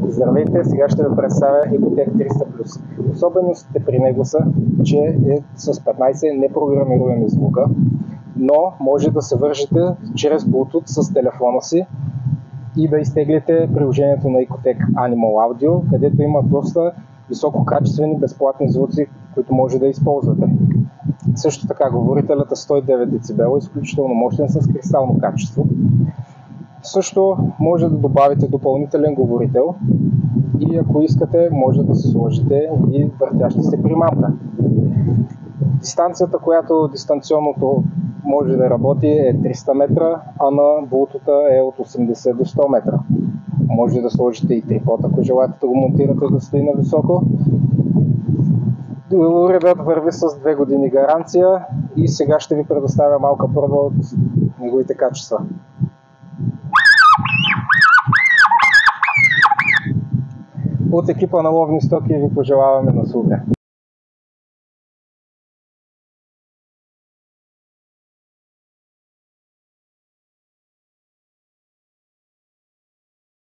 Здравейте, сега ще ви представя Ecotec 300+. Особеностите при него са, че е с 15 непрограмируеми звука, но може да се вържете чрез Bluetooth с телефона си и да изтеглите приложението на Ecotec Animal Audio, където има доста висококачествени безплатни звуци, които може да използвате. Също така говорителят е 109 дБ, изключително мощен с кристално качество. Също може да добавите допълнителен говорител и ако искате, може да се сложите и въртяща се примамка. Дистанцията, която дистанционното може да работи е 300 метра, а на Bluetooth е от 80 до 100 метра. Може да сложите и трипод, ако желаете да го монтирате да стои на високо. Уредът върви с 2 години гаранция и сега ще ви предоставя малка проба от неговите качества. От екипа на Ловни стоки ви пожелаваме наслуга.